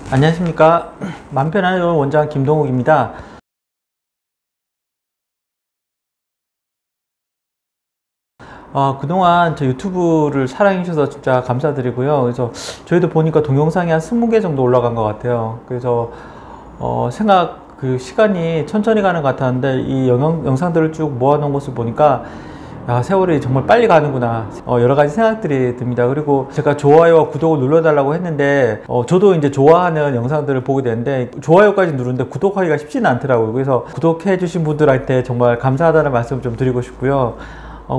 안녕하십니까. 맘편한 원장 김동욱입니다. 그동안 저 유튜브를 사랑해 주셔서 진짜 감사드리고요. 그래서 저희도 보니까 동영상이 한 20개 정도 올라간 것 같아요. 그래서 시간이 천천히 가는 것 같았는데 이 영상들을 쭉 모아놓은 것을 보니까 세월이 정말 빨리 가는구나, 여러 가지 생각들이 듭니다. 그리고 제가 좋아요와 구독을 눌러달라고 했는데 저도 이제 좋아하는 영상들을 보게 되는데 좋아요까지 누르는데 구독하기가 쉽지는 않더라고요. 그래서 구독해 주신 분들한테 정말 감사하다는 말씀 좀 드리고 싶고요.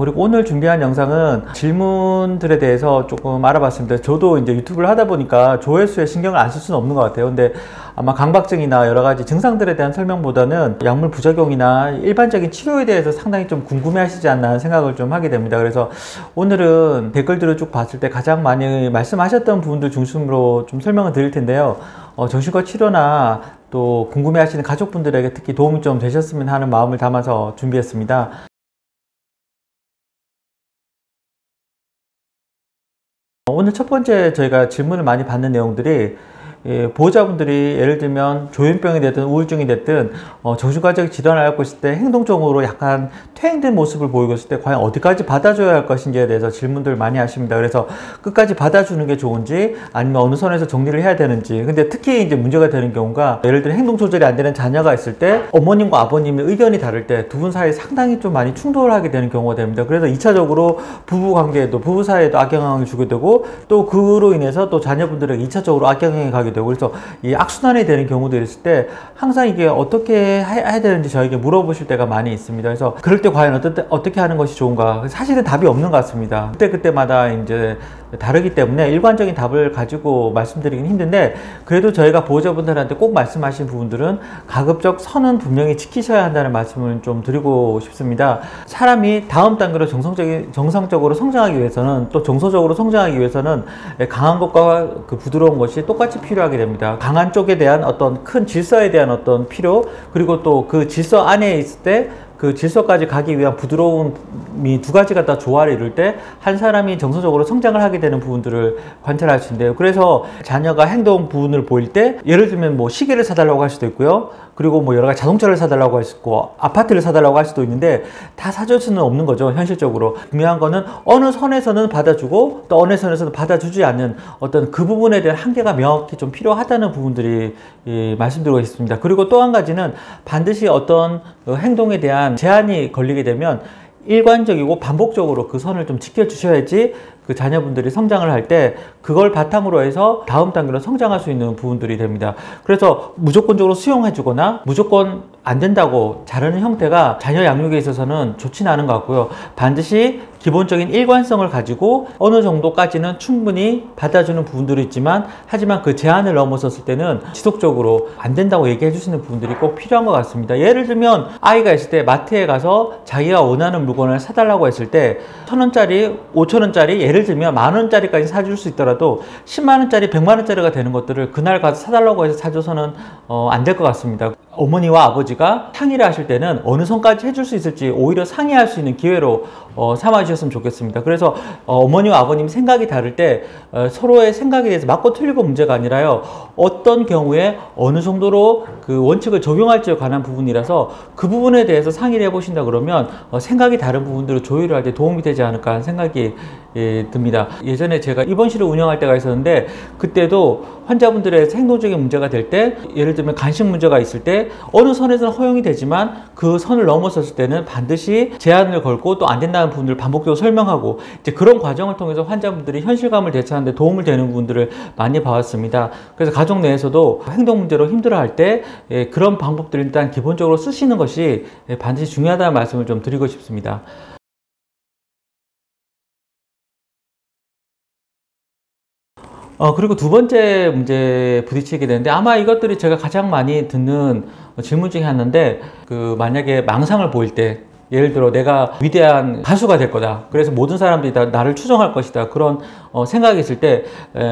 그리고 오늘 준비한 영상은 질문들에 대해서 조금 알아봤습니다. 저도 이제 유튜브를 하다 보니까 조회수에 신경을 안 쓸 수는 없는 것 같아요. 근데 아마 강박증이나 여러 가지 증상들에 대한 설명보다는 약물 부작용이나 일반적인 치료에 대해서 상당히 좀 궁금해 하시지 않나 하는 생각을 좀 하게 됩니다. 그래서 오늘은 댓글들을 쭉 봤을 때 가장 많이 말씀하셨던 부분들 중심으로 좀 설명을 드릴 텐데요. 정신과 치료나 또 궁금해 하시는 가족분들에게 특히 도움이 좀 되셨으면 하는 마음을 담아서 준비했습니다. 오늘 첫 번째 저희가 질문을 많이 받는 내용들이 보호자분들이 예를 들면 조현병이 됐든 우울증이 됐든 정신과적 질환을 앓고 있을 때 행동적으로 약간 퇴행된 모습을 보이고 있을 때 과연 어디까지 받아줘야 할 것인지에 대해서 질문들 많이 하십니다. 그래서 끝까지 받아주는 게 좋은지 아니면 어느 선에서 정리를 해야 되는지. 근데 특히 이제 문제가 되는 경우가 예를 들어 행동 조절이 안 되는 자녀가 있을 때 어머님과 아버님의 의견이 다를 때 두 분 사이에 상당히 좀 많이 충돌을 하게 되는 경우가 됩니다. 그래서 2차적으로 부부 관계에도 부부 사이에도 악영향을 주게 되고 또 그로 인해서 또 자녀분들에게 2차적으로 악영향이 가게 되고 그래서 이 악순환이 되는 경우들이 있을 때 항상 이게 어떻게 해야 되는지 저에게 물어보실 때가 많이 있습니다. 그래서 그럴 때 과연 어떻게 하는 것이 좋은가? 사실은 답이 없는 것 같습니다. 그때마다 이제 다르기 때문에 일관적인 답을 가지고 말씀드리긴 힘든데 그래도 저희가 보호자분들한테 꼭 말씀하신 부분들은 가급적 선은 분명히 지키셔야 한다는 말씀을 좀 드리고 싶습니다. 사람이 다음 단계로 정상적으로 성장하기 위해서는 또 정서적으로 성장하기 위해서는 강한 것과 그 부드러운 것이 똑같이 필요하게 됩니다. 강한 쪽에 대한 어떤 큰 질서에 대한 어떤 필요, 그리고 또 그 질서 안에 있을 때 그 질서까지 가기 위한 부드러움이 두 가지가 다 조화를 이룰 때 한 사람이 정서적으로 성장을 하게 되는 부분들을 관찰할 수 있는데요. 그래서 자녀가 행동 부분을 보일 때 예를 들면 뭐 시계를 사달라고 할 수도 있고요. 그리고 뭐 여러 가지 자동차를 사달라고 할 수도 있고 아파트를 사달라고 할 수도 있는데 다 사줄 수는 없는 거죠. 현실적으로. 중요한 거는 어느 선에서는 받아주고 또 어느 선에서는 받아주지 않는 어떤 그 부분에 대한 한계가 명확히 좀 필요하다는 부분들이 말씀드리고 있습니다. 그리고 또 한 가지는 반드시 어떤 행동에 대한 제한이 걸리게 되면 일관적이고 반복적으로 그 선을 좀 지켜주셔야지 그 자녀분들이 성장을 할 때 그걸 바탕으로 해서 다음 단계로 성장할 수 있는 부분들이 됩니다. 그래서 무조건적으로 수용해 주거나 무조건 안 된다고 자르는 형태가 자녀 양육에 있어서는 좋지는 않은 것 같고요. 반드시 기본적인 일관성을 가지고 어느 정도까지는 충분히 받아주는 부분들이 있지만 하지만 그 제한을 넘어섰을 때는 지속적으로 안 된다고 얘기해 주시는 부분들이 꼭 필요한 것 같습니다. 예를 들면 아이가 있을 때 마트에 가서 자기가 원하는 물건을 사달라고 했을 때 1,000원짜리, 5,000원짜리 예를 들면 10,000원짜리까지 사줄 수 있더라도 10만원짜리, 100만원짜리가 되는 것들을 그날 가서 사달라고 해서 사줘서는 안 될 것 같습니다. 어머니와 아버지가 상의를 하실 때는 어느 선까지 해줄 수 있을지 오히려 상의할 수 있는 기회로 삼아 주셨으면 좋겠습니다. 그래서 어머니와 아버님 생각이 다를 때 서로의 생각에 대해서 맞고 틀리고 문제가 아니라요, 어떤 경우에 어느 정도로 그 원칙을 적용할지에 관한 부분이라서 그 부분에 대해서 상의를 해보신다 그러면 생각이 다른 부분들을 조율을 할 때 도움이 되지 않을까 하는 생각이 듭니다. 예전에 제가 입원실을 운영할 때가 있었는데 그때도 환자분들의 행동적인 문제가 될 때 예를 들면 간식 문제가 있을 때 어느 선에서는 허용이 되지만 그 선을 넘어섰을 때는 반드시 제한을 걸고 또 안 된다는 부분들을 반복적으로 설명하고 이제 그런 과정을 통해서 환자분들이 현실감을 되찾는 데 도움을 되는 부분들을 많이 봐왔습니다. 그래서 가족 내에서도 행동 문제로 힘들어할 때 그런 방법들을 일단 기본적으로 쓰시는 것이 반드시 중요하다는 말씀을 좀 드리고 싶습니다. 그리고 두 번째 문제 부딪히게 되는데 아마 이것들이 제가 가장 많이 듣는 질문 중에 하나인데 만약에 망상을 보일 때 예를 들어 내가 위대한 가수가 될 거다. 그래서 모든 사람들이 다 나를 추종할 것이다. 그런 생각이 있을 때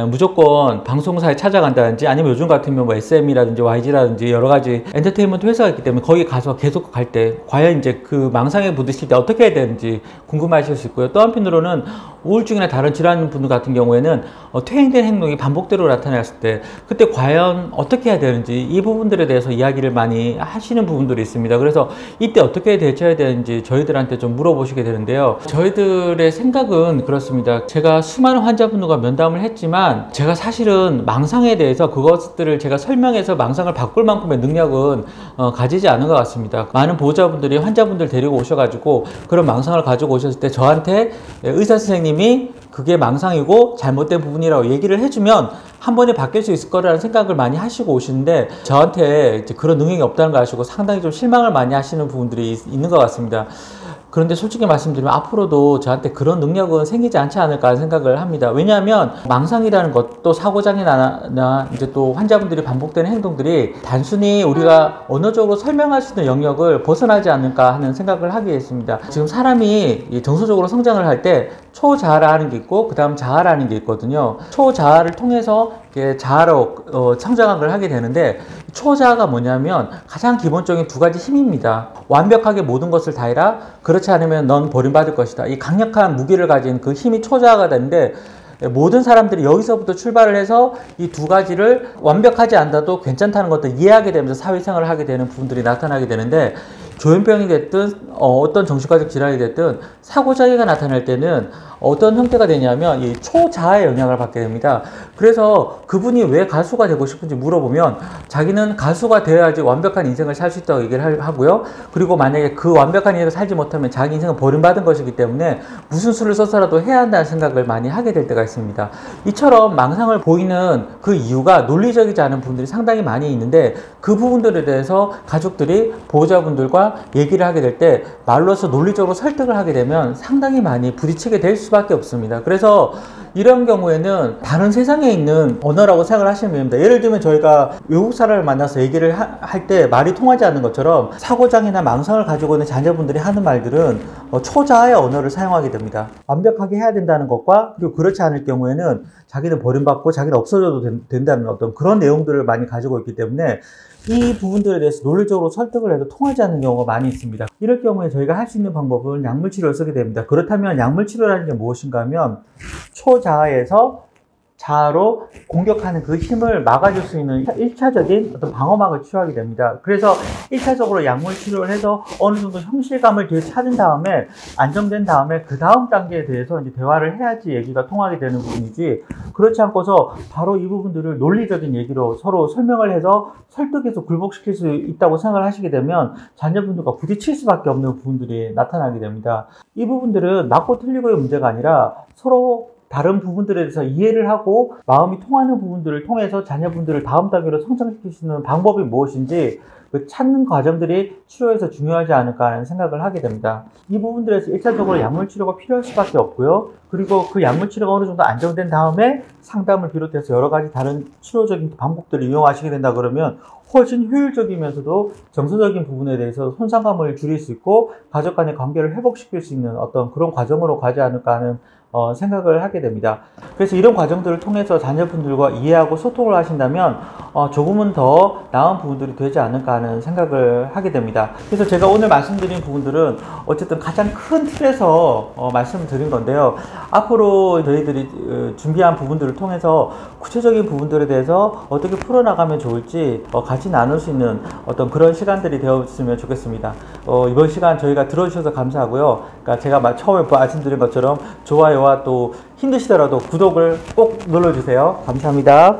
무조건 방송사에 찾아간다든지 아니면 요즘 같으면 뭐 SM이라든지 YG라든지 여러 가지 엔터테인먼트 회사가 있기 때문에 거기 가서 계속 갈 때 과연 이제 그 망상에 부딪힐 때 어떻게 해야 되는지 궁금하실 수 있고요. 또 한편으로는 우울증이나 다른 질환 분들 같은 경우에는 퇴행된 행동이 반복대로 나타났을 때 그때 과연 어떻게 해야 되는지 이 부분들에 대해서 이야기를 많이 하시는 부분들이 있습니다. 그래서 이때 어떻게 대처해야 되는지 저희들한테 좀 물어보시게 되는데요. 저희들의 생각은 그렇습니다. 제가 수많은 환자분들과 면담을 했지만 제가 사실은 망상에 대해서 그것들을 제가 설명해서 망상을 바꿀 만큼의 능력은 가지지 않은 것 같습니다. 많은 보호자분들이 환자분들 데리고 오셔가지고 그런 망상을 가지고 오셨을 때 저한테 의사 선생님이 그게 망상이고 잘못된 부분이라고 얘기를 해주면 한 번에 바뀔 수 있을 거라는 생각을 많이 하시고 오시는데 저한테 이제 그런 능력이 없다는 걸 아시고 상당히 좀 실망을 많이 하시는 부분들이 있는 것 같습니다. 그런데 솔직히 말씀드리면 앞으로도 저한테 그런 능력은 생기지 않지 않을까 하는 생각을 합니다. 왜냐하면 망상이라는 것도 사고장애나 이제 또 환자분들이 반복되는 행동들이 단순히 우리가 언어적으로 설명할 수 있는 영역을 벗어나지 않을까 하는 생각을 하게 됐습니다. 지금 사람이 정서적으로 성장을 할 때 초자아라는 게 있고 그 다음 자아라는 게 있거든요. 초자아를 통해서 자아로 성장을 하게 되는데 초자아가 뭐냐면 가장 기본적인 두 가지 힘입니다. 완벽하게 모든 것을 다 해라. 그렇지 않으면 넌 버림받을 것이다. 이 강력한 무기를 가진 그 힘이 초자아가 되는데 모든 사람들이 여기서부터 출발을 해서 이 두 가지를 완벽하지 않아도 괜찮다는 것도 이해하게 되면서 사회생활을 하게 되는 부분들이 나타나게 되는데 조현병이 됐든 어떤 정신과적 질환이 됐든 사고장애가 나타날 때는 어떤 형태가 되냐면 이 초자아의 영향을 받게 됩니다. 그래서 그분이 왜 가수가 되고 싶은지 물어보면 자기는 가수가 되어야지 완벽한 인생을 살 수 있다고 얘기를 하고요. 그리고 만약에 그 완벽한 인생을 살지 못하면 자기 인생은 버림받은 것이기 때문에 무슨 수를 써서라도 해야 한다는 생각을 많이 하게 될 때가 있습니다. 이처럼 망상을 보이는 그 이유가 논리적이지 않은 부분들이 상당히 많이 있는데 그 부분들에 대해서 가족들이 보호자분들과 얘기를 하게 될 때 말로서 논리적으로 설득을 하게 되면 상당히 많이 부딪히게 될 수밖에 없습니다. 그래서 이런 경우에는 다른 세상에 있는 언어라고 생각을 하시면 됩니다. 예를 들면 저희가 외국 사람을 만나서 얘기를 할 때 말이 통하지 않는 것처럼 사고장애나 망상을 가지고 있는 자녀분들이 하는 말들은 초자아의 언어를 사용하게 됩니다. 완벽하게 해야 된다는 것과 그리고 그렇지 않을 경우에는 자기는 버림받고 자기는 없어져도 된다는 어떤 그런 내용들을 많이 가지고 있기 때문에 이 부분들에 대해서 논리적으로 설득을 해도 통하지 않는 경우가 많이 있습니다. 이럴 경우에 저희가 할 수 있는 방법은 약물치료를 쓰게 됩니다. 그렇다면 약물치료라는 게 무엇인가 하면 초자아에서 자아로 공격하는 그 힘을 막아줄 수 있는 1차적인 어떤 방어막을 치료하게 됩니다. 그래서 1차적으로 약물 치료를 해서 어느 정도 현실감을 뒤에 찾은 다음에 안정된 다음에 그 다음 단계에 대해서 이제 대화를 해야지 얘기가 통하게 되는 부분이지 그렇지 않고서 바로 이 부분들을 논리적인 얘기로 서로 설명을 해서 설득해서 굴복시킬 수 있다고 생각을 하시게 되면 자녀분들과 부딪힐 수밖에 없는 부분들이 나타나게 됩니다. 이 부분들은 맞고 틀리고의 문제가 아니라 서로 다른 부분들에 대해서 이해를 하고 마음이 통하는 부분들을 통해서 자녀분들을 다음 단계로 성장시킬 수 있는 방법이 무엇인지 그 찾는 과정들이 치료에서 중요하지 않을까 하는 생각을 하게 됩니다. 이 부분들에서 1차적으로 약물 치료가 필요할 수밖에 없고요. 그리고 그 약물 치료가 어느 정도 안정된 다음에 상담을 비롯해서 여러 가지 다른 치료적인 방법들을 이용하시게 된다 그러면 훨씬 효율적이면서도 정서적인 부분에 대해서 손상감을 줄일 수 있고 가족 간의 관계를 회복시킬 수 있는 어떤 그런 과정으로 가지 않을까 하는 생각을 하게 됩니다. 그래서 이런 과정들을 통해서 자녀분들과 이해하고 소통을 하신다면 조금은 더 나은 부분들이 되지 않을까 하는 생각을 하게 됩니다. 그래서 제가 오늘 말씀드린 부분들은 어쨌든 가장 큰 틀에서 말씀을 드린 건데요. 앞으로 저희들이 준비한 부분들을 통해서 구체적인 부분들에 대해서 어떻게 풀어나가면 좋을지 같이 나눌 수 있는 어떤 그런 시간들이 되었으면 좋겠습니다. 이번 시간 저희가 들어주셔서 감사하고요. 그러니까 제가 처음에 말씀드린 것처럼 좋아요와 또 힘드시더라도 구독을 꼭 눌러주세요. 감사합니다.